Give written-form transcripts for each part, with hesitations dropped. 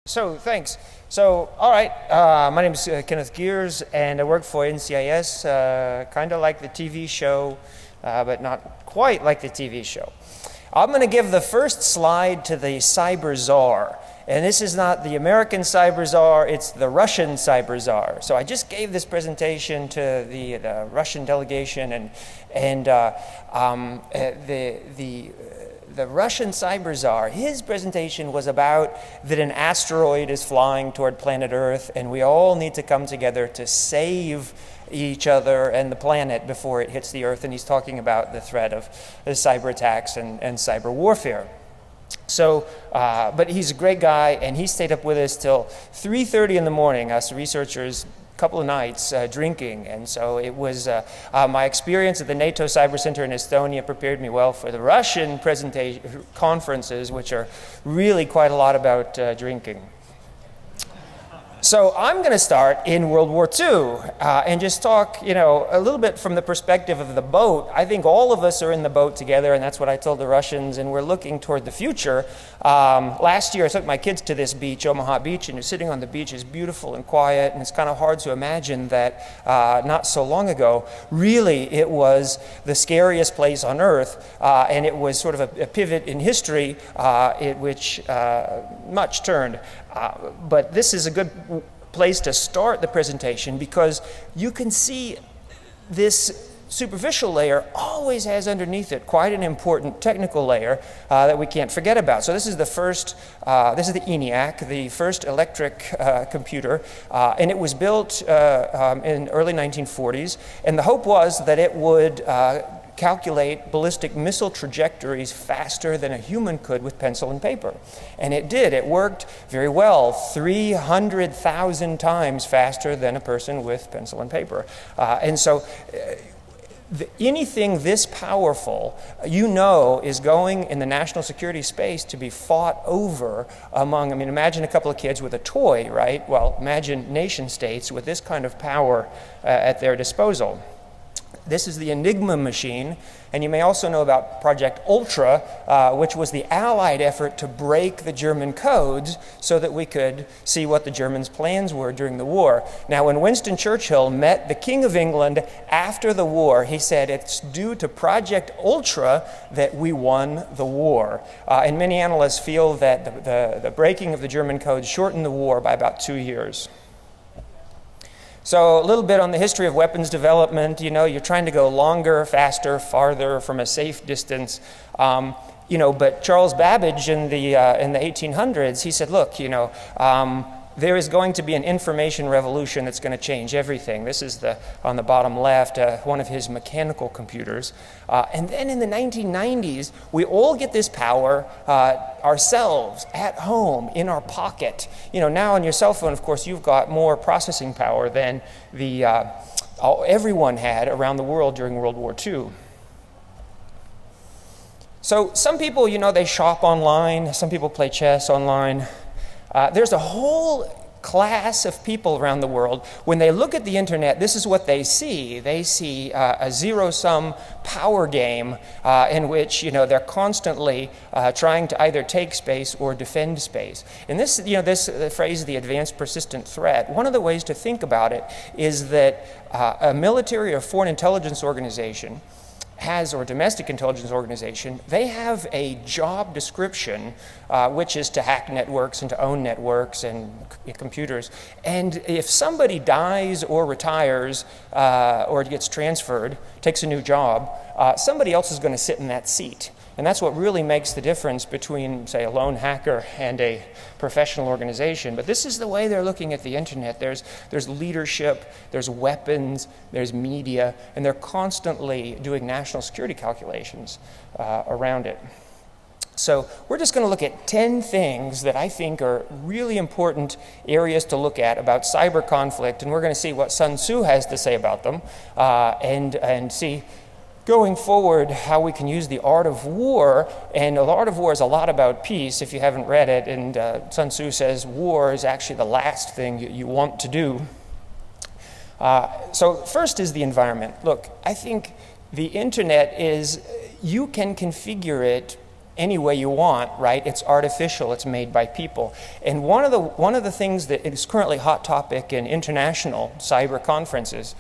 So, thanks. So, all right, my name is Kenneth Geers, and I work for NCIS, kind of like the TV show, but not quite like the TV show. I'm going to give the first slide to the Cyber Czar, and this is not the American Cyber Czar, it's the Russian Cyber Czar. So I just gave this presentation to the Russian delegation, and the Russian Cyber Czar, his presentation was about that an asteroid is flying toward planet Earth and we all need to come together to save each other and the planet before it hits the Earth, and he's talking about the threat of the cyber attacks and cyber warfare. So, but he's a great guy, and he stayed up with us till 3:30 in the morning, us researchers, couple of nights drinking, and so it was my experience at the NATO Cyber Center in Estonia prepared me well for the Russian presentation conferences, which are really quite a lot about drinking. So I'm going to start in World War II and just talk, a little bit from the perspective of the boat. I think all of us are in the boat together, and that's what I told the Russians, and we're looking toward the future. Last year I took my kids to this beach, Omaha Beach, and sitting on the beach is beautiful and quiet, and it's kind of hard to imagine that not so long ago, really it was the scariest place on Earth, and it was sort of a pivot in history in which much turned. But this is a good place to start the presentation because you can see this superficial layer always has underneath it quite an important technical layer that we can't forget about. So this is the first, this is the ENIAC, the first electric computer, and it was built in early 1940s, and the hope was that it would calculate ballistic missile trajectories faster than a human could with pencil and paper. And it did. It worked very well, 300,000 times faster than a person with pencil and paper. And so anything this powerful, is going in the national security space to be fought over among, imagine a couple of kids with a toy, right? Well, imagine nation states with this kind of power at their disposal. This is the Enigma machine, and you may also know about Project Ultra, which was the Allied effort to break the German codes so that we could see what the Germans' plans were during the war. Now, when Winston Churchill met the King of England after the war, he said, it's due to Project Ultra that we won the war. And many analysts feel that the breaking of the German codes shortened the war by about 2 years. So a little bit on the history of weapons development. You're trying to go longer, faster, farther from a safe distance. But Charles Babbage in the 1800s, he said, look, there is going to be an information revolution that's going to change everything. This is on the bottom left, one of his mechanical computers. And then in the 1990s, we all get this power ourselves, at home, in our pocket. Now on your cell phone, of course, you've got more processing power than everyone had around the world during World War II. So some people, they shop online. Some people play chess online. There's a whole class of people around the world. When they look at the internet, this is what they see. They see a zero-sum power game in which they're constantly trying to either take space or defend space. And this, this phrase, the advanced persistent threat. One of the ways to think about it is that a military or foreign intelligence organization or domestic intelligence organization, they have a job description which is to hack networks and to own networks and computers. And if somebody dies or retires or gets transferred, takes a new job, somebody else is going to sit in that seat. And that's what really makes the difference between, say, a lone hacker and a professional organization. But this is the way they're looking at the internet. There's leadership, there's weapons, there's media, and they're constantly doing national security calculations around it. So we're just going to look at 10 things that I think are really important areas to look at about cyber conflict, and we're going to see what Sun Tzu has to say about them, and see going forward how we can use the art of war. And the art of war is a lot about peace, if you haven't read it, and Sun Tzu says war is actually the last thing you want to do. So first is the environment. Look, I think the internet you can configure it any way you want, right? It's artificial, it's made by people. And one of the things that is currently hot topic in international cyber conferences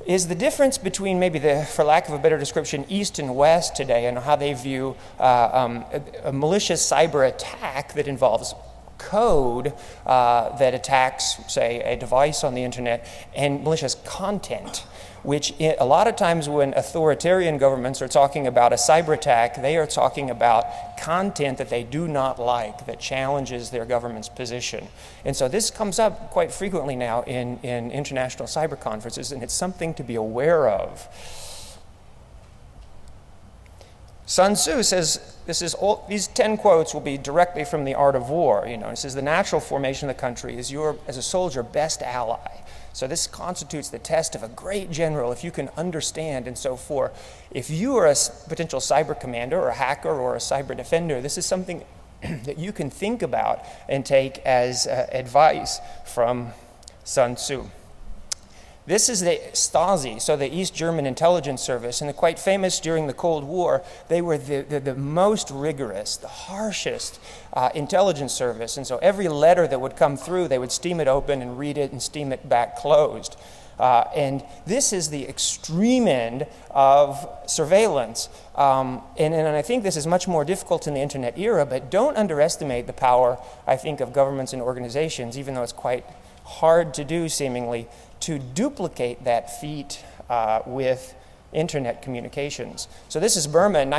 is the difference between maybe for lack of a better description, East and West today, and how they view a malicious cyber attack that involves code that attacks, say, a device on the internet, and malicious content, which a lot of times when authoritarian governments are talking about a cyber attack, they are talking about content that they do not like, that challenges their government's position. And so this comes up quite frequently now in international cyber conferences, and it's something to be aware of. Sun Tzu says, these 10 quotes will be directly from the Art of War. You know, it says, the natural formation of the country is your, as a soldier, best ally. So this constitutes the test of a great general, if you can understand. And so if you are a potential cyber commander or a hacker or a cyber defender, this is something that you can think about and take as advice from Sun Tzu. This is the Stasi, so the East German intelligence service, and they're quite famous during the Cold War. They were the most rigorous, the harshest intelligence service, and so every letter that would come through, they would steam it open and read it and steam it back closed. And this is the extreme end of surveillance. And I think this is much more difficult in the internet era, but don't underestimate the power, I think, of governments and organizations, even though it's quite hard to do, seemingly, to duplicate that feat with internet communications. So this is Burma in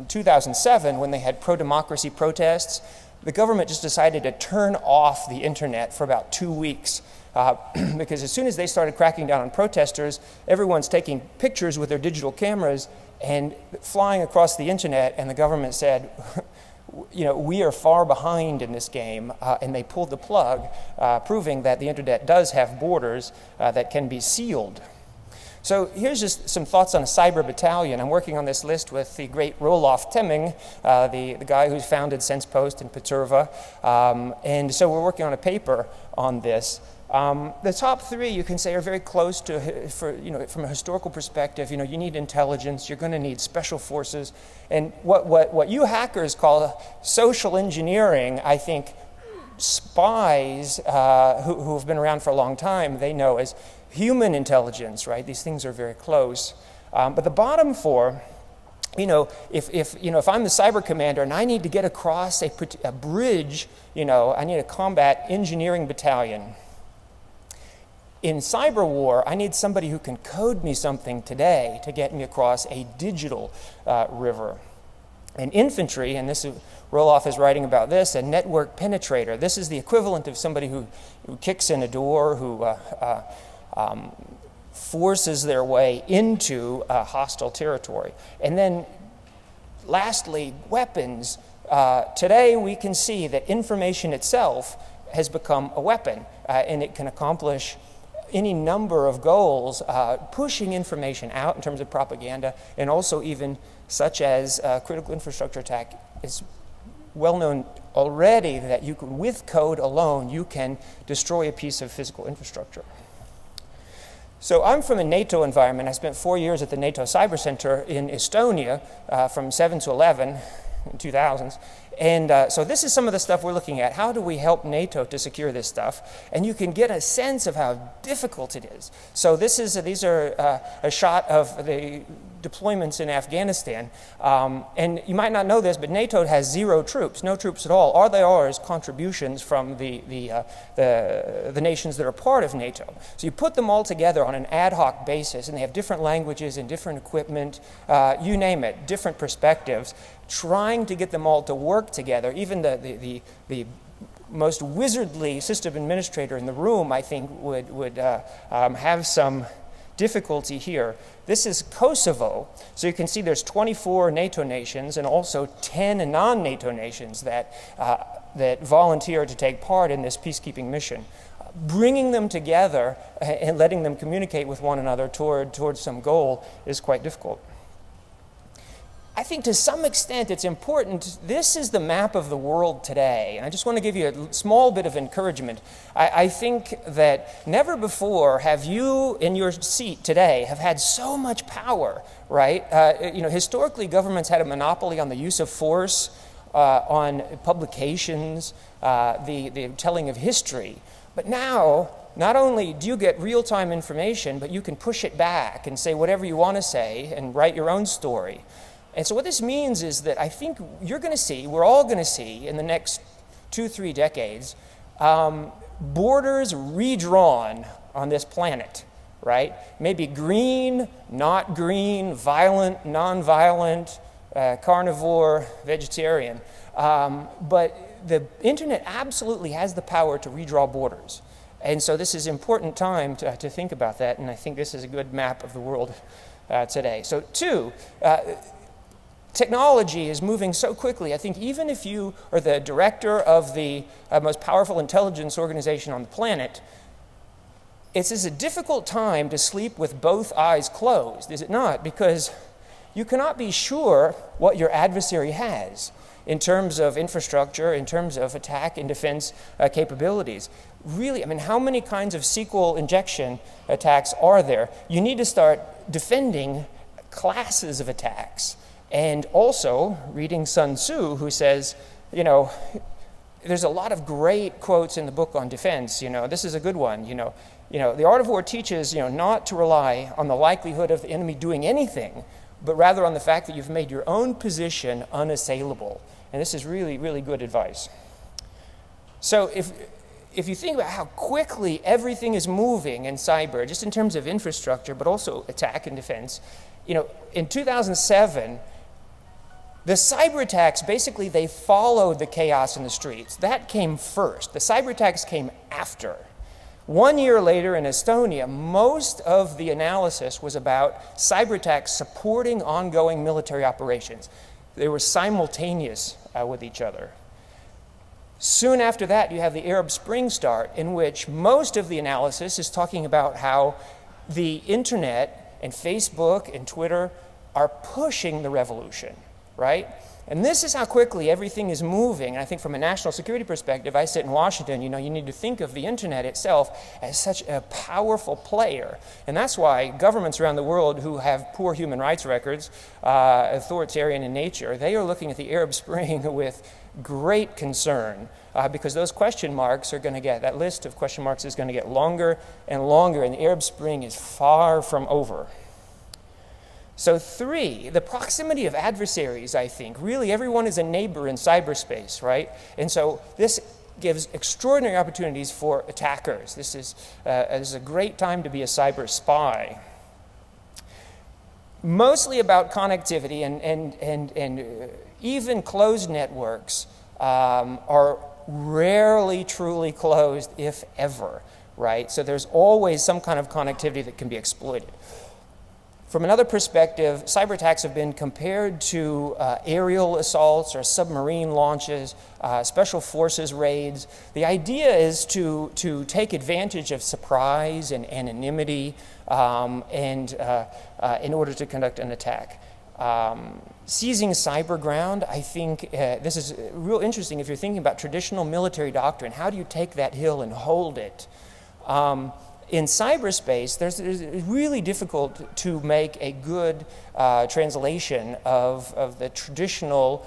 2007, when they had pro-democracy protests. The government just decided to turn off the internet for about 2 weeks. Because as soon as they started cracking down on protesters, everyone's taking pictures with their digital cameras and flying across the internet, and the government said, you know, we are far behind in this game, and they pulled the plug, proving that the internet does have borders that can be sealed. So here's just some thoughts on a cyber battalion. I'm working on this list with the great Roelof Temming, the guy who's founded SensePost in Paterva, and so we're working on a paper on this. The top three, you can say, are very close to, from a historical perspective. You know, you need intelligence, you're going to need special forces, and what you hackers call social engineering, I think spies who have been around for a long time, they know as human intelligence, right? These things are very close. But the bottom four, if I'm the cyber commander and I need to get across a bridge, I need a combat engineering battalion. In cyber war, I need somebody who can code me something today to get me across a digital river. And infantry, and this is, Roelof is writing about this, a network penetrator. This is the equivalent of somebody who kicks in a door, who forces their way into hostile territory. And then lastly, weapons. Today we can see that information itself has become a weapon, and it can accomplish any number of goals, pushing information out in terms of propaganda, and also even such as critical infrastructure attack. It's well known already that you can, with code alone, you can destroy a piece of physical infrastructure. So I'm from a NATO environment. I spent 4 years at the NATO Cyber Center in Estonia from 7 to 11 in 2000s. And so this is some of the stuff we're looking at. How do we help NATO to secure this stuff? And you can get a sense of how difficult it is. So these are a shot of the deployments in Afghanistan. And you might not know this, but NATO has 0 troops, no troops at all. All they are is contributions from the nations that are part of NATO. So you put them all together on an ad hoc basis, and they have different languages and different equipment, you name it, different perspectives, trying to get them all to work together. Even the most wizardly system administrator in the room, I think, would have some difficulty here. This is Kosovo. So you can see there's 24 NATO nations and also 10 non-NATO nations that volunteer to take part in this peacekeeping mission. Bringing them together and letting them communicate with one another towards some goal is quite difficult. I think to some extent it's important. This is the map of the world today. And I just want to give you a small bit of encouragement. I think that never before have you in your seat today have had so much power, right? Historically, governments had a monopoly on the use of force, on publications, the telling of history. But now, not only do you get real-time information, but you can push it back and say whatever you want to say and write your own story. And so what this means is that I think you're going to see, we're all going to see in the next 2-3 decades, borders redrawn on this planet, right? Maybe green, not green, violent, non-violent, carnivore, vegetarian. But the internet absolutely has the power to redraw borders. And so this is an important time to think about that, and I think this is a good map of the world today. So 2, technology is moving so quickly. I think even if you are the director of the most powerful intelligence organization on the planet, it's a difficult time to sleep with both eyes closed, is it not? Because you cannot be sure what your adversary has in terms of infrastructure, in terms of attack and defense capabilities. Really, I mean, how many kinds of SQL injection attacks are there? You need to start defending classes of attacks. And also, reading Sun Tzu, who says, there's a lot of great quotes in the book on defense. This is a good one. The Art of War teaches, not to rely on the likelihood of the enemy doing anything, but rather on the fact that you've made your own position unassailable. And this is really, really good advice. So if you think about how quickly everything is moving in cyber, just in terms of infrastructure, but also attack and defense, in 2007, the cyber attacks, basically, they followed the chaos in the streets. That came first. The cyber attacks came after. 1 year later in Estonia, most of the analysis was about cyber attacks supporting ongoing military operations. They were simultaneous with each other. Soon after that, you have the Arab Spring start, in which most of the analysis is talking about how the internet and Facebook and Twitter are pushing the revolution. Right? And this is how quickly everything is moving. And I think from a national security perspective, I sit in Washington, you need to think of the internet itself as such a powerful player. And that's why governments around the world who have poor human rights records, authoritarian in nature, they are looking at the Arab Spring with great concern because those question marks are going to that list of question marks is going to get longer and longer, and the Arab Spring is far from over. So 3, the proximity of adversaries, I think. Really, everyone is a neighbor in cyberspace, right? And so this gives extraordinary opportunities for attackers. This is a great time to be a cyber spy. Mostly about connectivity, and even closed networks are rarely truly closed, if ever, right? So there's always some kind of connectivity that can be exploited. From another perspective, cyber attacks have been compared to aerial assaults or submarine launches, special forces raids. The idea is to take advantage of surprise and anonymity in order to conduct an attack. Seizing cyber ground, I think this is real interesting if you're thinking about traditional military doctrine. How do you take that hill and hold it? In cyberspace, it's really difficult to make a good translation of the traditional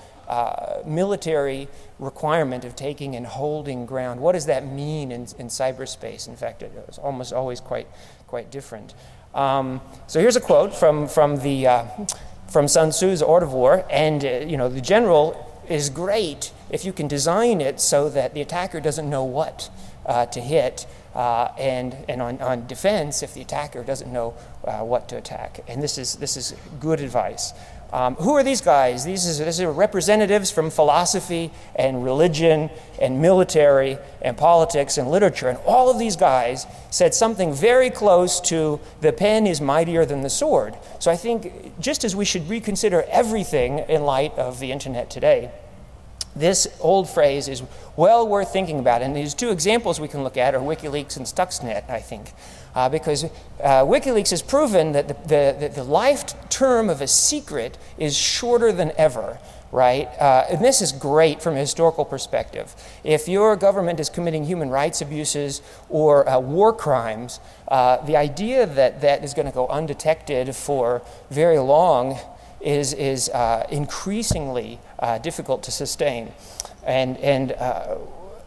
military requirement of taking and holding ground. What does that mean in cyberspace? In fact, it's almost always quite different. So here's a quote from Sun Tzu's Art of War, and the general is great if you can design it so that the attacker doesn't know what to hit. And on defense, if the attacker doesn't know what to attack. And this is good advice. Who are these guys? These are representatives from philosophy and religion and military and politics and literature. And all of these guys said something very close to the pen is mightier than the sword. So I think just as we should reconsider everything in light of the internet today, This old phrase is well worth thinking about, and these two examples we can look at are WikiLeaks and Stuxnet, I think, because WikiLeaks has proven that the life term of a secret is shorter than ever, right? And this is great from a historical perspective. If your government is committing human rights abuses or war crimes, the idea that that is going to go undetected for very long is increasingly difficult to sustain. And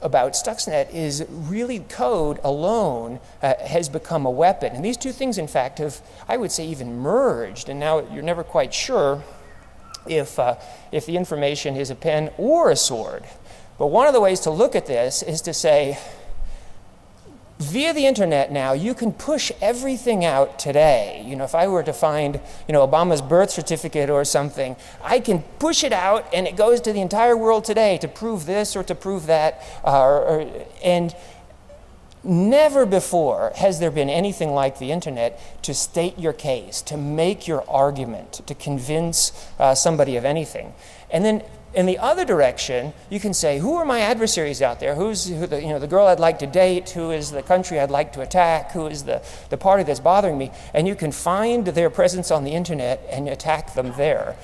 about Stuxnet is really code alone has become a weapon. And these two things, in fact, have, I would say, even merged. And now you're never quite sure if the information is a pen or a sword. But one of the ways to look at this is to say, via the internet now, you can push everything out today. You know, if I were to find, you know, Obama's birth certificate or something, I can push it out and it goes to the entire world today to prove this or to prove that. And never before has there been anything like the internet to state your case, to make your argument, to convince somebody of anything. And then in the other direction, you can say, who are my adversaries out there? Who's the girl I'd like to date? Who is the country I'd like to attack? Who is the party that's bothering me? And you can find their presence on the internet and attack them there.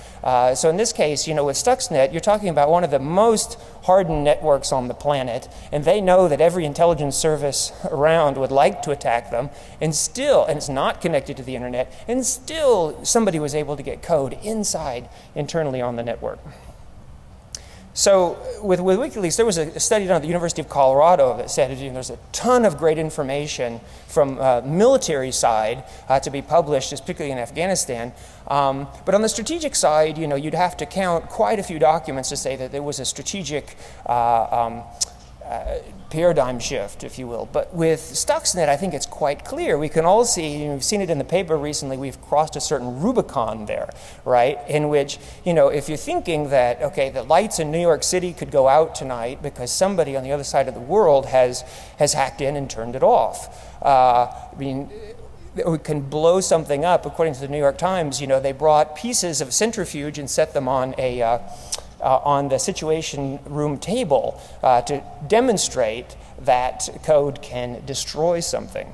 So in this case, you know, with Stuxnet, you're talking about one of the most hardened networks on the planet, and they know that every intelligence service around would like to attack them, and still, and it's not connected to the internet, and still somebody was able to get code internally on the network. So with WikiLeaks, there was a study done at the University of Colorado that said, you know, there's a ton of great information from military side to be published, particularly in Afghanistan. But on the strategic side, you know, you'd have to count quite a few documents to say that there was a strategic paradigm shift, if you will. But with Stuxnet, I think it's quite clear. We can all see, you know, we've seen it in the paper recently, we've crossed a certain Rubicon there, right? In which, you know, if you're thinking that, okay, the lights in New York City could go out tonight because somebody on the other side of the world has hacked in and turned it off. I mean, we can blow something up. According to the New York Times, you know, they brought pieces of centrifuge and set them on on the Situation Room table to demonstrate that code can destroy something.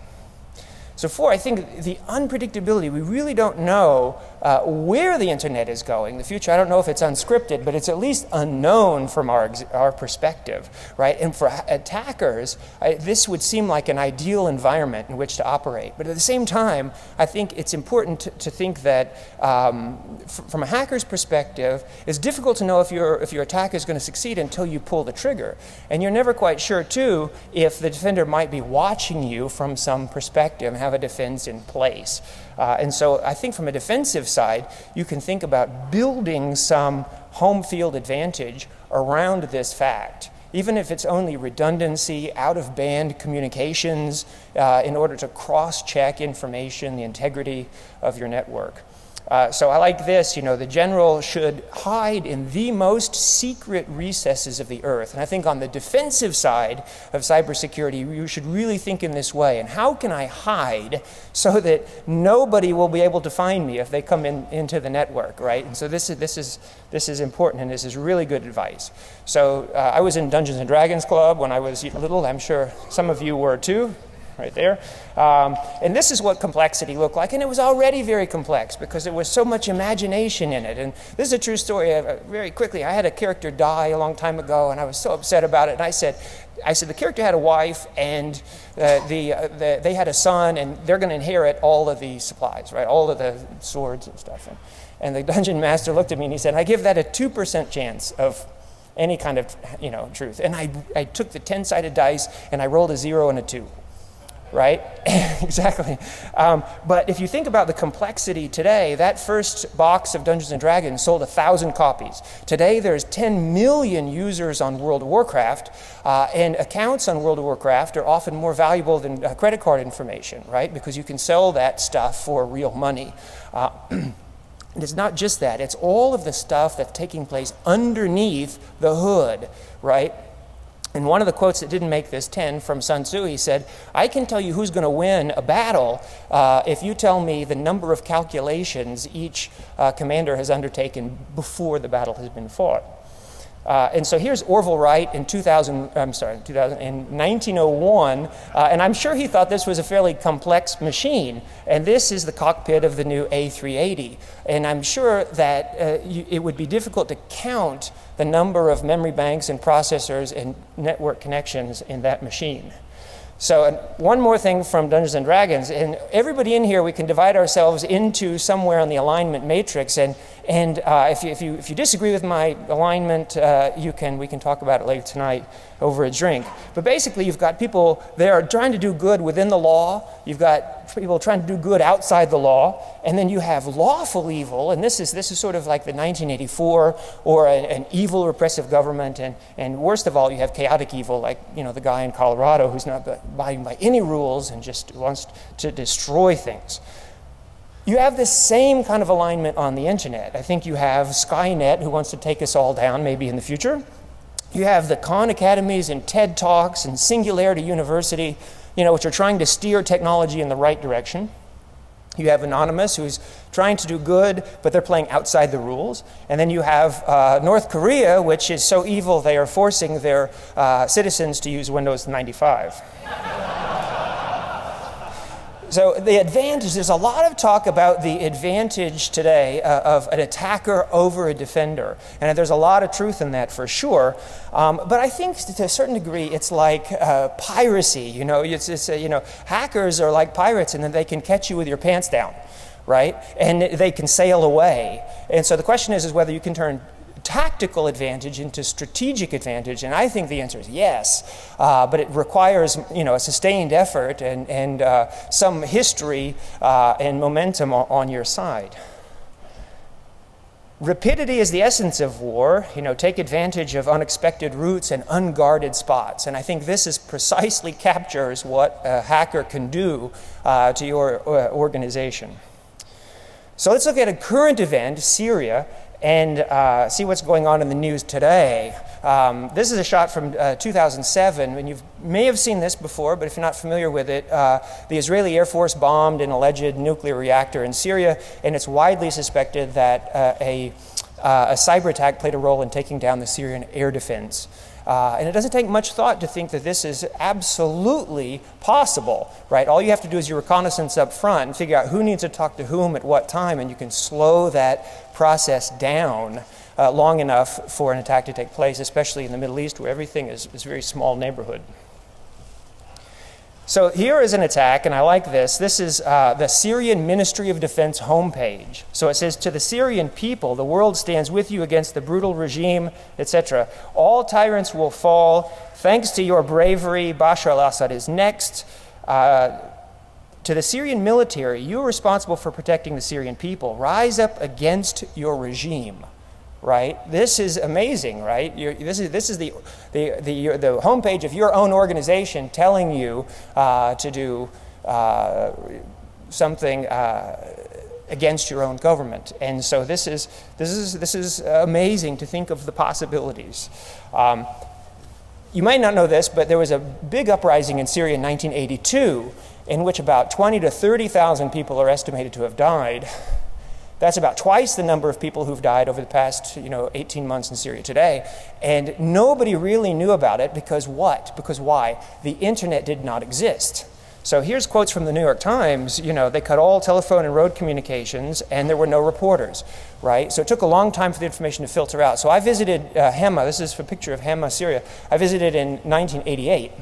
So I think the unpredictability, we really don't know where the internet is going. The future, I don't know if it's unscripted, but it's at least unknown from our perspective, right? And for attackers, this would seem like an ideal environment in which to operate. But at the same time, I think it's important to think that from a hacker's perspective, it's difficult to know if your attack is going to succeed until you pull the trigger. And you're never quite sure, too, if the defender might be watching you from some perspective and have a defense in place. And so I think from a defensive side, you can think about building some home field advantage around this fact, even if it's only redundancy, out-of-band communications, in order to cross-check information, the integrity of your network. So I like this, you know, the general should hide in the most secret recesses of the earth. And I think on the defensive side of cybersecurity, you should really think in this way. And how can I hide so that nobody will be able to find me if they come into the network, right? And so this is important, and this is really good advice. So I was in Dungeons and Dragons Club when I was little. I'm sure some of you were too. Right there. And this is what complexity looked like, and it was already very complex because there was so much imagination in it. And this is a true story. Very quickly, I had a character die a long time ago, and I was so upset about it. And I said the character had a wife, and they had a son, and they're going to inherit all of the supplies, right? All of the swords and stuff. And the dungeon master looked at me and he said, "I give that a 2% chance of any kind of, you know, truth." And I took the 10-sided dice and I rolled a 0 and a 2. Right? Exactly. But if you think about the complexity today, that first box of Dungeons & Dragons sold 1,000 copies. Today there's 10 million users on World of Warcraft, and accounts on World of Warcraft are often more valuable than credit card information, right? Because you can sell that stuff for real money. And it's not just that, it's all of the stuff that's taking place underneath the hood, right? And one of the quotes that didn't make this 10 from Sun Tzu, he said, "I can tell you who's going to win a battle if you tell me the number of calculations each commander has undertaken before the battle has been fought." And so here's Orville Wright in 1901, and I'm sure he thought this was a fairly complex machine. And this is the cockpit of the new A380. And I'm sure that it would be difficult to count the number of memory banks and processors and network connections in that machine. So one more thing from Dungeons & Dragons, and everybody in here, we can divide ourselves into somewhere on the alignment matrix, and if you disagree with my alignment, we can talk about it later tonight over a drink. But basically, you've got people there trying to do good within the law, you've got people trying to do good outside the law, and then you have lawful evil, and this is sort of like the 1984, or an evil repressive government, and worst of all, you have chaotic evil, like the guy in Colorado who's not abiding by any rules and just wants to destroy things. You have this same kind of alignment on the internet. I think you have Skynet, who wants to take us all down maybe in the future. You have the Khan Academies and TED Talks and Singularity University, which are trying to steer technology in the right direction. You have Anonymous, who's trying to do good, but they're playing outside the rules. And then you have North Korea, which is so evil they are forcing their citizens to use Windows 95. So the advantage, there's a lot of talk about the advantage today of an attacker over a defender. And there's a lot of truth in that for sure. But I think to a certain degree, it's like piracy. Hackers are like pirates, and then they can catch you with your pants down, right? And they can sail away. And so the question is whether you can turn tactical advantage into strategic advantage, and I think the answer is yes, but it requires a sustained effort and some history and momentum on your side. Rapidity is the essence of war. Take advantage of unexpected routes and unguarded spots, and I think this is precisely captures what a hacker can do to your organization. So let's look at a current event, Syria, and see what's going on in the news today. This is a shot from 2007, and you may have seen this before, but if you're not familiar with it, the Israeli Air Force bombed an alleged nuclear reactor in Syria, and it's widely suspected that a cyber attack played a role in taking down the Syrian air defense. And it doesn't take much thought to think that this is absolutely possible, right? All you have to do is your reconnaissance up front and figure out who needs to talk to whom at what time, and you can slow that process down long enough for an attack to take place, especially in the Middle East where everything is a very small neighborhood. So here is an attack, and I like this. This is the Syrian Ministry of Defense homepage. So it says, "To the Syrian people, the world stands with you against the brutal regime," etc. "All tyrants will fall. Thanks to your bravery, Bashar al-Assad is next. To the Syrian military, you are responsible for protecting the Syrian people. Rise up against your regime." Right? This is amazing, right? This is the homepage of your own organization telling you to do something against your own government, and so this is amazing to think of the possibilities. You might not know this, but there was a big uprising in Syria in 1982, in which about 20 to 30,000 people are estimated to have died. That's about twice the number of people who've died over the past 18 months in Syria today. And nobody really knew about it because what? Because why? The internet did not exist. So here's quotes from the New York Times. They cut all telephone and road communications, and there were no reporters, right? So it took a long time for the information to filter out. So I visited Hama. This is a picture of Hama, Syria. I visited in 1988.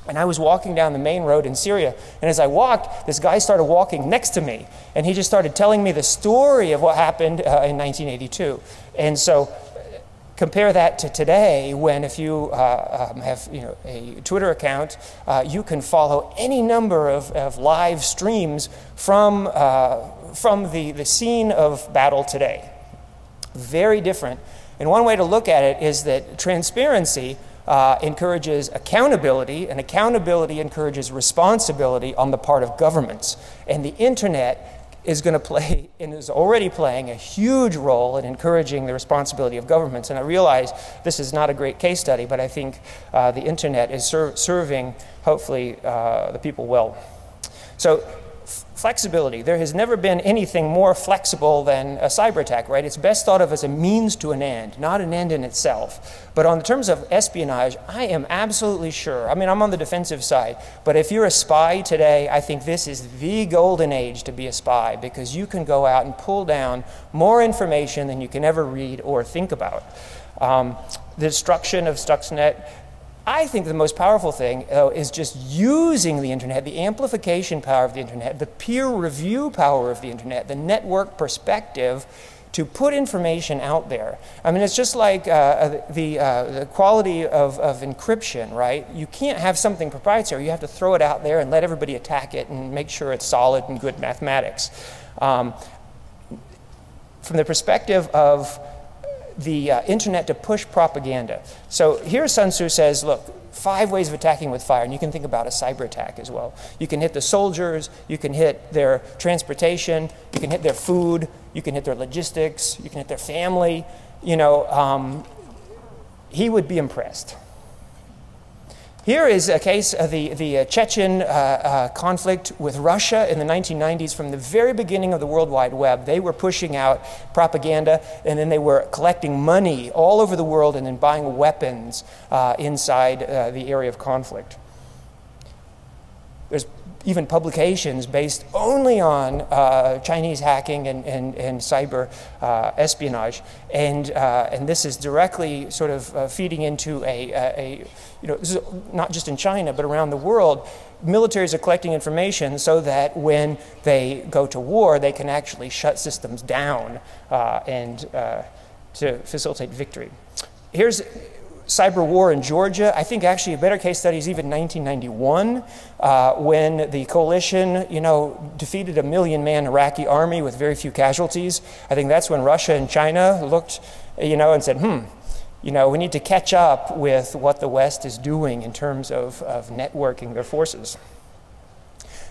And I was walking down the main road in Syria, and as I walked, this guy started walking next to me, and he just started telling me the story of what happened in 1982. And so compare that to today, when if you have a Twitter account, you can follow any number of live streams from the scene of battle today. Very different. And one way to look at it is that transparency encourages accountability, and accountability encourages responsibility on the part of governments. And the internet is going to play, and is already playing, a huge role in encouraging the responsibility of governments. And I realize this is not a great case study, but I think the internet is serving, hopefully, the people well. So Flexibility. There has never been anything more flexible than a cyber attack, right? It's best thought of as a means to an end, not an end in itself. But on the terms of espionage, I am absolutely sure. I mean, I'm on the defensive side, but if you're a spy today, I think this is the golden age to be a spy, because you can go out and pull down more information than you can ever read or think about. The destruction of Stuxnet. I think the most powerful thing, though, is just using the internet, the amplification power of the internet, the peer review power of the internet, the network perspective to put information out there. I mean, it's just like the quality of encryption, right? You can't have something proprietary. You have to throw it out there and let everybody attack it and make sure it's solid and good mathematics. From the perspective of the internet to push propaganda. So here Sun Tzu says, look, 5 ways of attacking with fire, and you can think about a cyber attack as well. You can hit the soldiers, you can hit their transportation, you can hit their food, you can hit their logistics, you can hit their family. You know, he would be impressed. Here is a case of the Chechen conflict with Russia in the 1990s. From the very beginning of the World Wide Web, they were pushing out propaganda, and then they were collecting money all over the world and then buying weapons inside the area of conflict. There's even publications based only on Chinese hacking and cyber espionage, and this is directly sort of feeding into you know, this is not just in China but around the world. Militaries are collecting information so that when they go to war, they can actually shut systems down and to facilitate victory. Here's cyber war in Georgia. I think actually a better case study is even 1991, when the coalition, you know, defeated a 1 million-man Iraqi army with very few casualties. I think that's when Russia and China looked, you know, and said, you know, we need to catch up with what the West is doing in terms of networking their forces.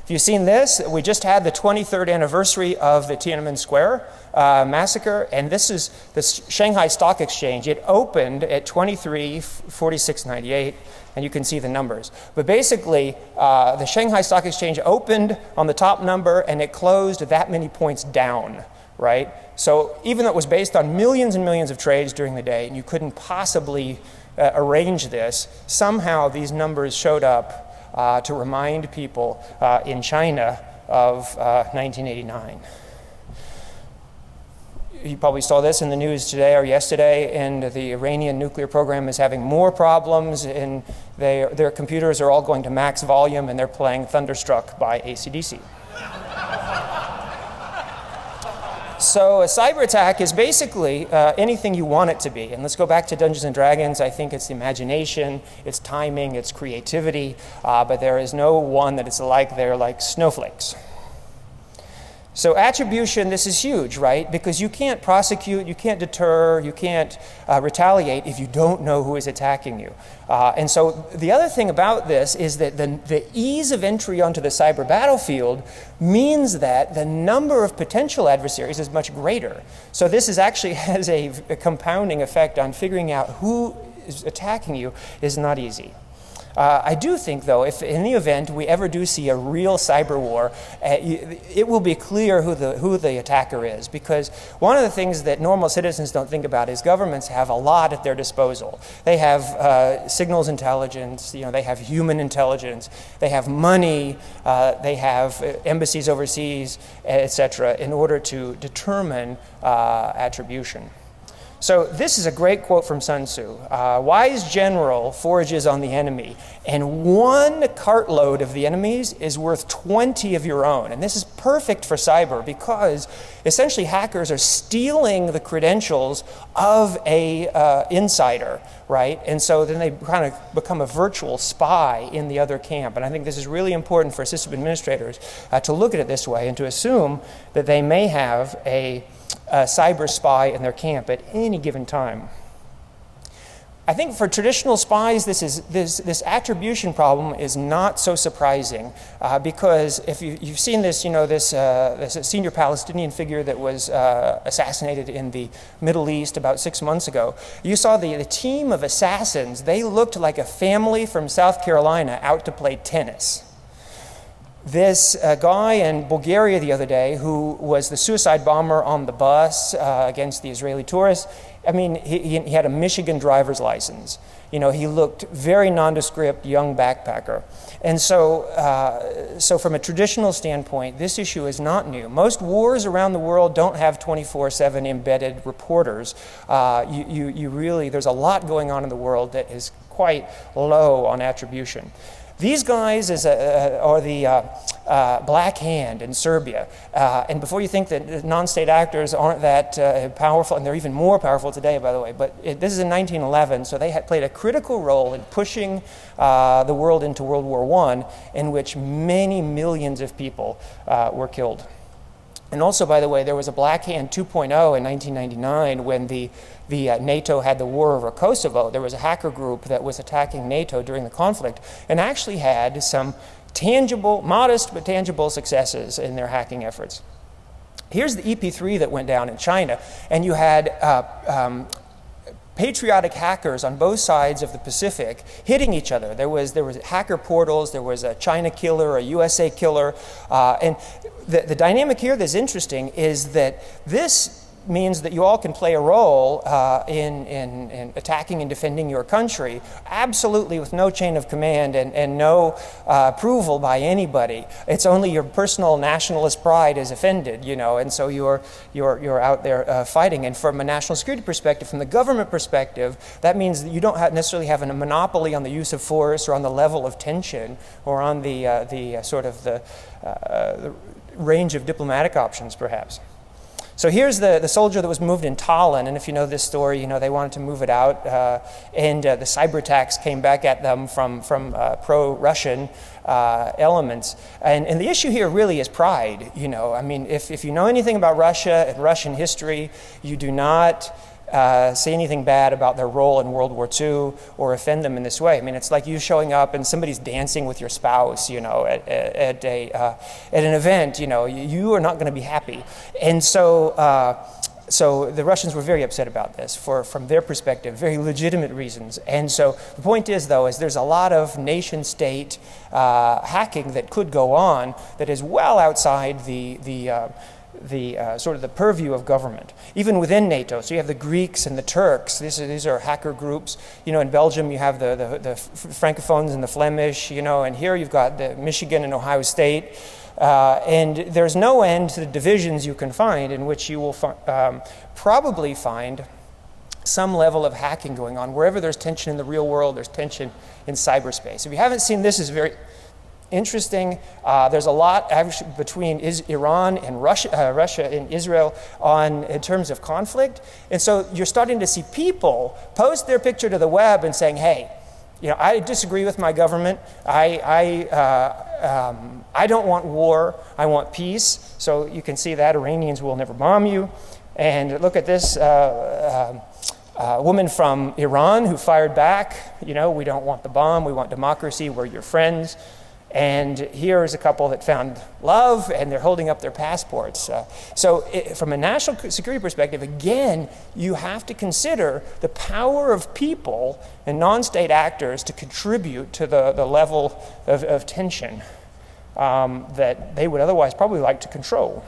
If you've seen this, we just had the 23rd anniversary of the Tiananmen Square massacre, and this is the Shanghai Stock Exchange. It opened at 2346.98, and you can see the numbers. But basically, the Shanghai Stock Exchange opened on the top number, and it closed that many points down, right? So even though it was based on millions and millions of trades during the day, and you couldn't possibly arrange this, somehow these numbers showed up to remind people in China of 1989. You probably saw this in the news today or yesterday, and the Iranian nuclear program is having more problems, and their computers are all going to max volume, and they're playing Thunderstruck by AC/DC. So a cyber attack is basically anything you want it to be. And let's go back to Dungeons & Dragons. I think it's imagination, it's timing, it's creativity, but there is no one that is alike. They're like snowflakes. So attribution, this is huge, right? Because you can't prosecute, you can't deter, you can't retaliate if you don't know who is attacking you. And so the other thing about this is that the ease of entry onto the cyber battlefield means that the number of potential adversaries is much greater. So this is actually has a compounding effect on figuring out who is attacking you is not easy. I do think, though, if in the event we ever do see a real cyber war, it will be clear who the attacker is. Because one of the things that normal citizens don't think about is governments have a lot at their disposal. They have signals intelligence, you know, they have human intelligence, they have money, they have embassies overseas, etc., in order to determine attribution. So this is a great quote from Sun Tzu. Wise general forages on the enemy, and 1 cartload of the enemy's is worth 20 of your own. And this is perfect for cyber because essentially hackers are stealing the credentials of a insider, right? And so then they kind of become a virtual spy in the other camp. And I think this is really important for system administrators to look at it this way and to assume that they may have a cyber spy in their camp at any given time. I think for traditional spies, this attribution problem is not so surprising because if you've seen this, you know, this senior Palestinian figure that was assassinated in the Middle East about 6 months ago. You saw the team of assassins. They looked like a family from South Carolina out to play tennis. this guy in Bulgaria the other day who was the suicide bomber on the bus against the Israeli tourists. I mean, he had a Michigan driver's license. You know, he looked very nondescript, young backpacker. And so, so from a traditional standpoint, this issue is not new. Most wars around the world don't have 24/7 embedded reporters. You really, there's a lot going on in the world that is quite low on attribution. These guys are the Black Hand in Serbia. And before you think that non-state actors aren't that powerful, and they're even more powerful today, by the way, but this is in 1911, so they had played a critical role in pushing the world into World War I, in which many millions of people were killed. And also, by the way, there was a Black Hand 2.0 in 1999 when the NATO had the war over Kosovo. There was a hacker group that was attacking NATO during the conflict and actually had some tangible, modest but tangible successes in their hacking efforts. Here's the EP3 that went down in China, and you had patriotic hackers on both sides of the Pacific hitting each other. There was hacker portals, there was a China killer, a USA killer, and the dynamic here that's interesting is that this means that you all can play a role in attacking and defending your country, absolutely with no chain of command and no approval by anybody. It's only your personal nationalist pride is offended, you know, and so you're out there fighting. And from a national security perspective, from the government perspective, that means that you don't necessarily have a monopoly on the use of force or on the level of tension or on the sort of the range of diplomatic options, perhaps. So here's the soldier that was moved in Tallinn, and if you know this story, you know they wanted to move it out, and the cyber attacks came back at them from pro-Russian elements. And the issue here really is pride, you know. I mean, if you know anything about Russia and Russian history, you do not say anything bad about their role in World War II or offend them in this way. I mean, it's like you showing up and somebody's dancing with your spouse, you know, at an event, you know, you are not going to be happy. And so, so the Russians were very upset about this from their perspective, very legitimate reasons. And so the point is, though, is there's a lot of nation-state hacking that could go on that is well outside the sort of the purview of government, even within NATO. So you have the Greeks and the Turks. These are hacker groups. You know, in Belgium you have the Francophones and the Flemish. You know, and here you've got the Michigan and Ohio State. And there's no end to the divisions you can find in which you will probably find some level of hacking going on. Wherever there's tension in the real world, there's tension in cyberspace. If you haven't seen this, it's very interesting. There's a lot between Iran and Russia and Israel in terms of conflict. And so you're starting to see people post their picture to the web and saying, hey, you know, I disagree with my government. I don't want war. I want peace. So you can see that Iranians will never bomb you. And look at this woman from Iran who fired back. You know, we don't want the bomb. We want democracy. We're your friends. And here's a couple that found love, and they're holding up their passports. From a national security perspective, again, you have to consider the power of people and non-state actors to contribute to the level of tension that they would otherwise probably like to control.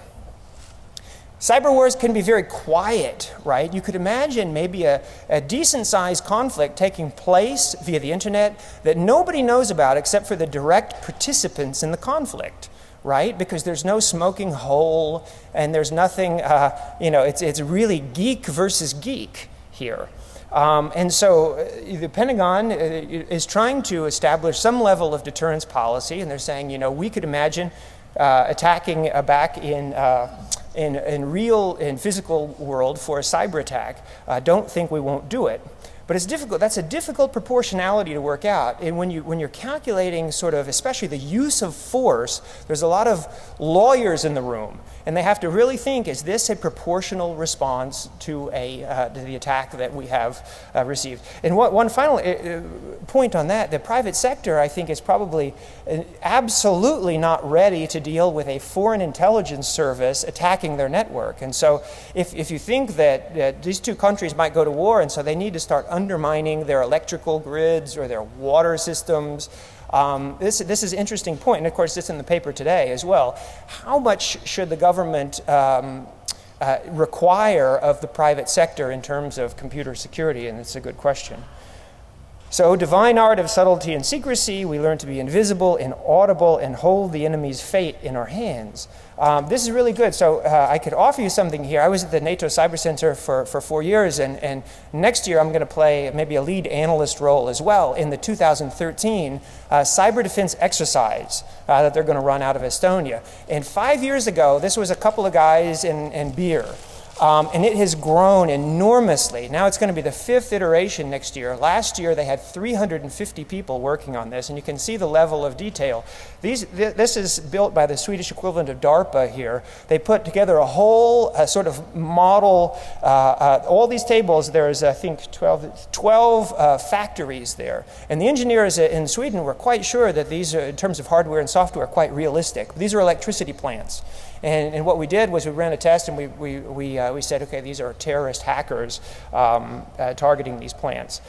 Cyber wars can be very quiet, right? You could imagine maybe a decent-sized conflict taking place via the internet that nobody knows about except for the direct participants in the conflict, right? Because there's no smoking hole and there's nothing, you know, it's really geek versus geek here. And so the Pentagon is trying to establish some level of deterrence policy, and they're saying, you know, we could imagine attacking back in physical world for a cyber attack. Don't think we won't do it. But it's difficult. That's a difficult proportionality to work out. And when you're calculating sort of, especially the use of force, there's a lot of lawyers in the room, and they have to really think: is this a proportional response to the attack that we have received? And one final point on that: the private sector, I think, is probably absolutely not ready to deal with a foreign intelligence service attacking their network. And so, if you think that these two countries might go to war, and so they need to start undermining their electrical grids or their water systems, This is an interesting point, and of course it's in the paper today as well. How much should the government require of the private sector in terms of computer security? And it's a good question. So, divine art of subtlety and secrecy, we learn to be invisible, inaudible, and hold the enemy's fate in our hands. This is really good. So, I could offer you something here. I was at the NATO Cyber Center for 4 years, and next year I'm going to play maybe a lead analyst role as well in the 2013 cyber defense exercise that they're going to run out of Estonia. And 5 years ago, this was a couple of guys and beer. And it has grown enormously. Now it's going to be the 5th iteration next year. Last year they had 350 people working on this, and you can see the level of detail. This is built by the Swedish equivalent of DARPA here. They put together a whole sort of model, all these tables. There's, I think, 12 factories there. And the engineers in Sweden were quite sure that these, in terms of hardware and software, are quite realistic. These are electricity plants. And what we did was we ran a test, and we said, okay, these are terrorist hackers targeting these plants.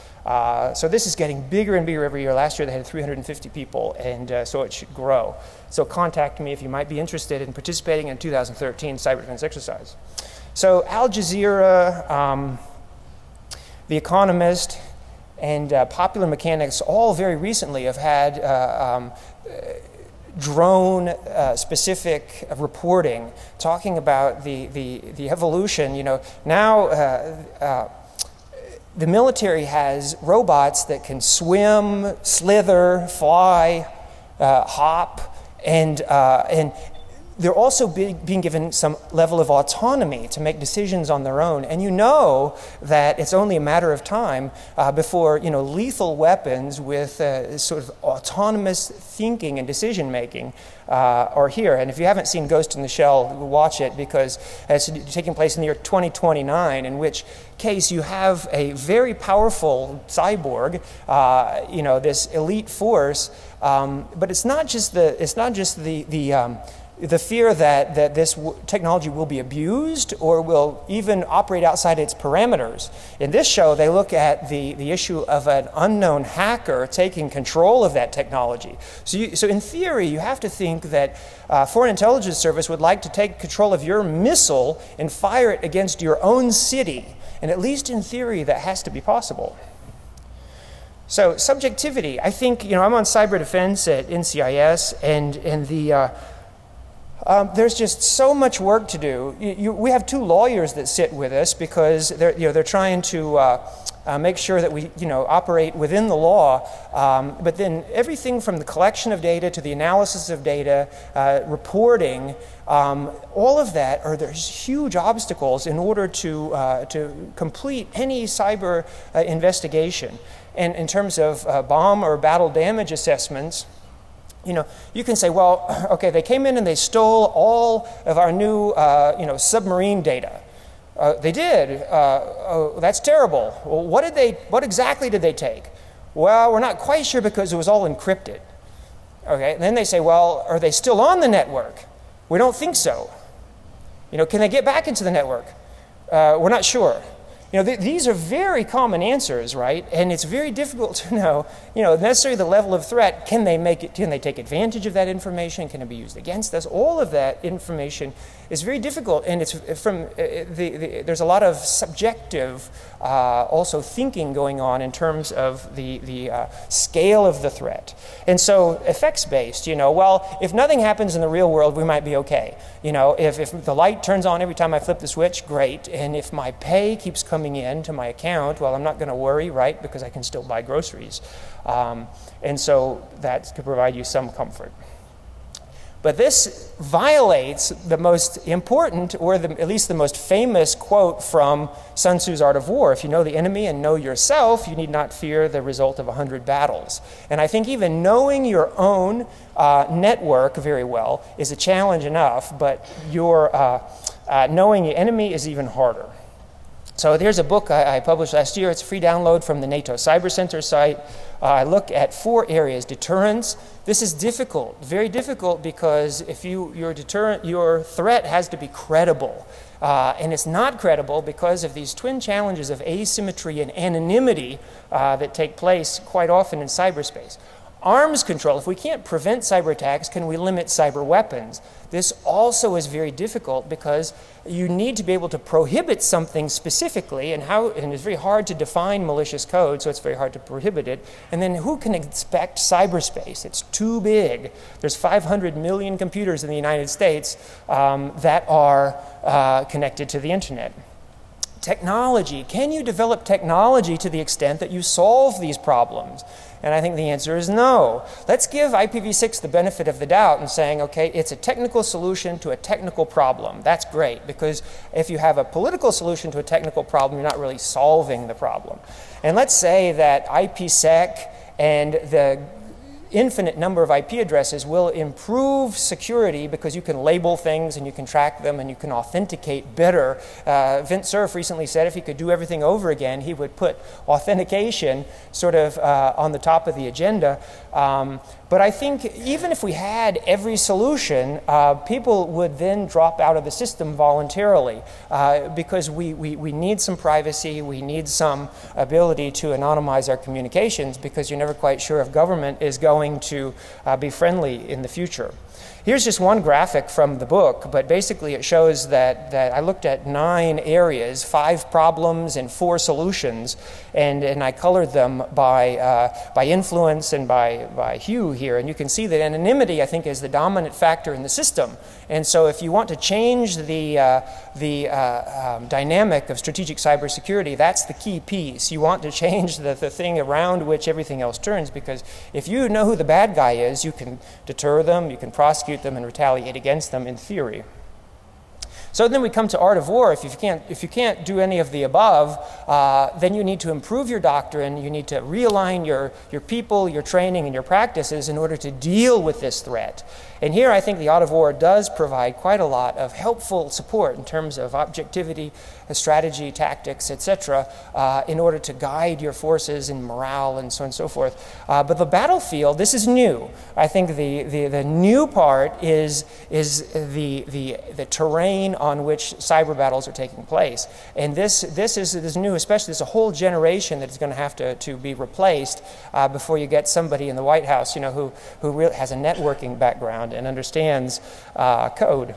So this is getting bigger and bigger every year. Last year they had 350 people, and so it should grow. So contact me if you might be interested in participating in 2013 cyber defense exercise. So Al Jazeera, The Economist, and Popular Mechanics all very recently have had drone-specific reporting, talking about the evolution. You know, now the military has robots that can swim, slither, fly, hop, and they're also being given some level of autonomy to make decisions on their own. And you know that it's only a matter of time before, you know, lethal weapons with sort of autonomous thinking and decision making are here. And if you haven't seen Ghost in the Shell, watch it, because it's taking place in the year 2029, in which case you have a very powerful cyborg, you know, this elite force. But it's not just the fear that this technology will be abused or will even operate outside its parameters. In this show, they look at the issue of an unknown hacker taking control of that technology. So in theory, you have to think that Foreign Intelligence Service would like to take control of your missile and fire it against your own city. And at least in theory, that has to be possible. So subjectivity, I think, you know, I'm on cyber defense at NCIS, and there's just so much work to do. We have 2 lawyers that sit with us because they're trying to make sure that we, you know, operate within the law. But then everything from the collection of data to the analysis of data, reporting, all of that there's huge obstacles in order to complete any cyber investigation. And in terms of bomb or battle damage assessments, you know, you can say, well, okay, they came in and they stole all of our new, you know, submarine data. They did. Oh, that's terrible. Well, what exactly did they take? Well, we're not quite sure because it was all encrypted. Okay, and then they say, well, are they still on the network? We don't think so. You know, can they get back into the network? We're not sure. You know, these are very common answers, right? And it's very difficult to know, you know, necessarily the level of threat. Can they take advantage of that information? Can it be used against us? All of that information is very difficult, and it's from there's a lot of subjective also thinking going on in terms of the scale of the threat. And so effects-based, you know, well, if nothing happens in the real world, we might be okay. You know, if the light turns on every time I flip the switch, great. And if my pay keeps coming in to my account, well, I'm not going to worry, right, because I can still buy groceries. And so that could provide you some comfort. But this violates the most important, or at least the most famous quote from Sun Tzu's Art of War. If you know the enemy and know yourself, you need not fear the result of 100 battles. And I think even knowing your own network very well is a challenge enough, but knowing the enemy is even harder. So there's a book I published last year. It's a free download from the NATO Cyber Center site. I look at 4 areas. Deterrence. This is difficult, very difficult, because if your threat has to be credible. And it's not credible because of these twin challenges of asymmetry and anonymity that take place quite often in cyberspace. Arms control, if we can't prevent cyber attacks, can we limit cyber weapons? This also is very difficult because you need to be able to prohibit something specifically, and it's very hard to define malicious code, so it's very hard to prohibit it. And then who can inspect cyberspace? It's too big. There's 500 million computers in the United States that are connected to the internet. Technology. Can you develop technology to the extent that you solve these problems? And I think the answer is no. Let's give IPv6 the benefit of the doubt and saying, okay, it's a technical solution to a technical problem. That's great, because if you have a political solution to a technical problem, you're not really solving the problem. And let's say that IPsec and the infinite number of IP addresses will improve security because you can label things and you can track them and you can authenticate better. Vint Cerf recently said if he could do everything over again, he would put authentication sort of on the top of the agenda. But I think even if we had every solution, people would then drop out of the system voluntarily because we need some privacy, we need some ability to anonymize our communications because you're never quite sure if government is going to be friendly in the future. Here's just one graphic from the book, but basically it shows that I looked at 9 areas, 5 problems and 4 solutions, and I colored them by influence and by hue here. And you can see that anonymity, I think, is the dominant factor in the system. And so if you want to change the dynamic of strategic cybersecurity, that's the key piece. You want to change the thing around which everything else turns, because if you know who the bad guy is, you can deter them, you can prosecute them and retaliate against them in theory. So then we come to Art of War. If you can't do any of the above, then you need to improve your doctrine, you need to realign your people, your training, and your practices in order to deal with this threat. And here I think the Art of War does provide quite a lot of helpful support in terms of objectivity, strategy, tactics, etc., in order to guide your forces in morale and so on and so forth. But the battlefield, this is new. I think the new part is the terrain on which cyber battles are taking place. And this is new, especially there's a whole generation that is going to have to be replaced before you get somebody in the White House, you know, who really has a networking background and understands code.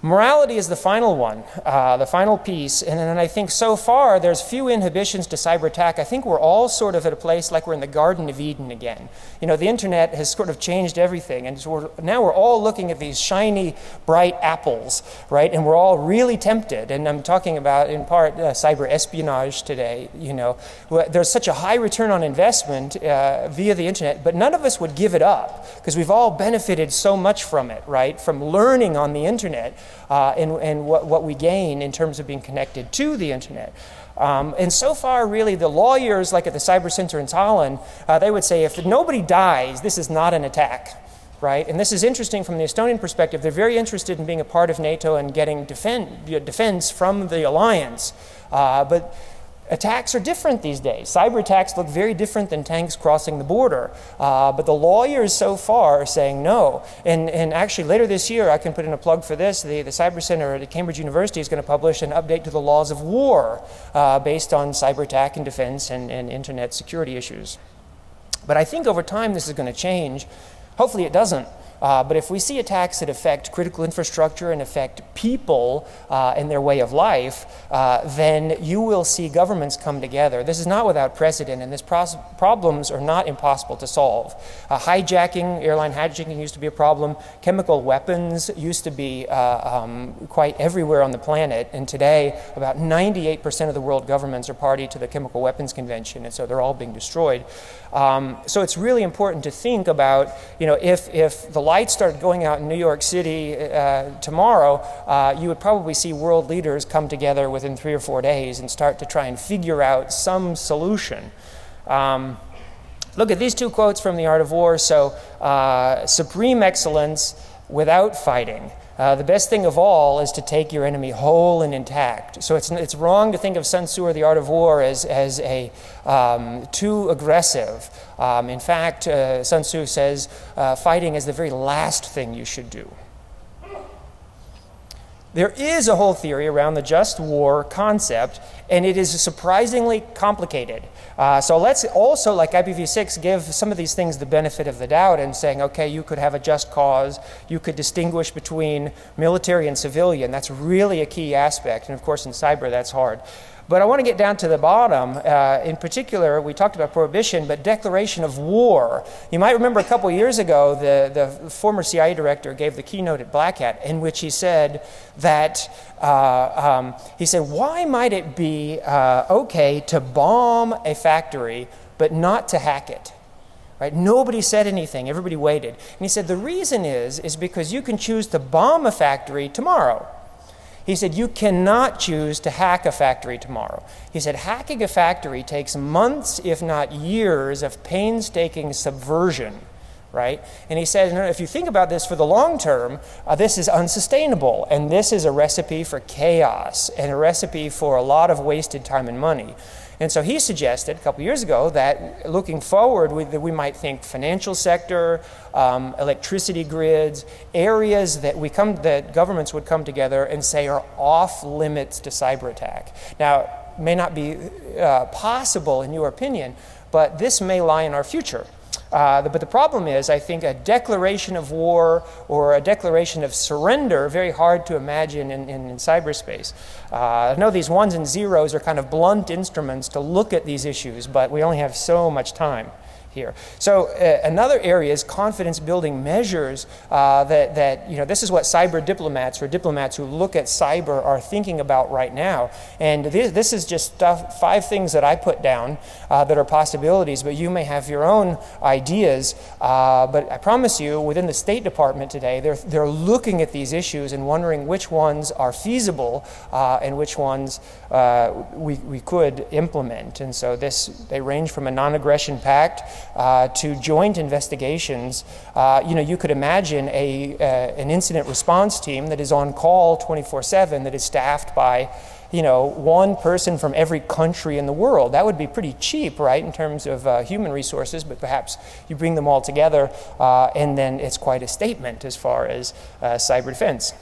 Morality is the final one, the final piece, and I think so far there's few inhibitions to cyber attack. I think we're all sort of at a place like we're in the Garden of Eden again. You know, the internet has sort of changed everything, and so now we're all looking at these shiny, bright apples, right? And we're all really tempted, and I'm talking about, in part, cyber espionage today, you know. There's such a high return on investment via the internet, but none of us would give it up, because we've all benefited so much from it, right? From learning on the internet. And what we gain in terms of being connected to the internet. And so far, really, the lawyers, like at the Cyber Center in Tallinn, they would say if nobody dies, this is not an attack, right? And this is interesting from the Estonian perspective. They're very interested in being a part of NATO and getting defense from the alliance. But attacks are different these days. Cyber attacks look very different than tanks crossing the border. But the lawyers so far are saying no. And actually later this year, I can put in a plug for this, the Cyber Center at Cambridge University is going to publish an update to the laws of war based on cyber attack and defense and internet security issues. But I think over time this is going to change. Hopefully it doesn't. But if we see attacks that affect critical infrastructure and affect people and their way of life, then you will see governments come together. This is not without precedent, and these problems are not impossible to solve. Hijacking, airline hijacking used to be a problem. Chemical weapons used to be quite everywhere on the planet, and today about 98% of the world governments are party to the Chemical Weapons Convention, and so they're all being destroyed. So it's really important to think about, you know, if the lights started going out in New York City tomorrow, you would probably see world leaders come together within 3 or 4 days and start to try and figure out some solution. Look at these 2 quotes from The Art of War. So, supreme excellence without fighting. The best thing of all is to take your enemy whole and intact. So it's wrong to think of Sun Tzu or The Art of War as too aggressive. In fact, Sun Tzu says fighting is the very last thing you should do. There is a whole theory around the just war concept, and it is surprisingly complicated. So let's also, like IPv6, give some of these things the benefit of the doubt and saying, okay, you could have a just cause, you could distinguish between military and civilian. That's really a key aspect, and of course in cyber that's hard. But I want to get down to the bottom. In particular, we talked about prohibition, but declaration of war. You might remember a couple years ago, the former CIA director gave the keynote at Black Hat, in which he said that, why might it be okay to bomb a factory, but not to hack it? Right? Nobody said anything, everybody waited. And he said, the reason is because you can choose to bomb a factory tomorrow. He said, you cannot choose to hack a factory tomorrow. He said, hacking a factory takes months, if not years, of painstaking subversion, right? And he said, if you think about this for the long term, this is unsustainable, and this is a recipe for chaos, and a recipe for a lot of wasted time and money. And so he suggested a couple years ago that looking forward, we might think financial sector, electricity grids, areas that governments would come together and say are off limits to cyber attack. Now, it may not be possible in your opinion, but this may lie in our future. But the problem is, I think, a declaration of war or a declaration of surrender, very hard to imagine in cyberspace. I know these ones and zeros are kind of blunt instruments to look at these issues, but we only have so much time here. So another area is confidence-building measures this is what cyber diplomats or diplomats who look at cyber are thinking about right now. And this is just 5 things that I put down that are possibilities, but you may have your own ideas. But I promise you, within the State Department today, they're looking at these issues and wondering which ones are feasible and which ones we could implement. And so they range from a non-aggression pact to joint investigations. You could imagine an incident response team that is on call 24/7, that is staffed by, one person from every country in the world. That would be pretty cheap, right, in terms of human resources, but perhaps you bring them all together and then it's quite a statement as far as cyber defense.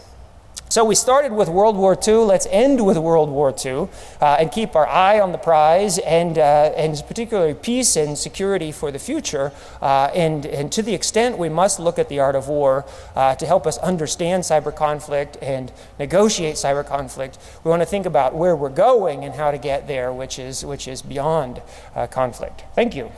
So we started with World War II. Let's end with World War II and keep our eye on the prize and particularly peace and security for the future. And to the extent we must look at the art of war to help us understand cyber conflict and negotiate cyber conflict, we want to think about where we're going and how to get there, which is beyond conflict. Thank you.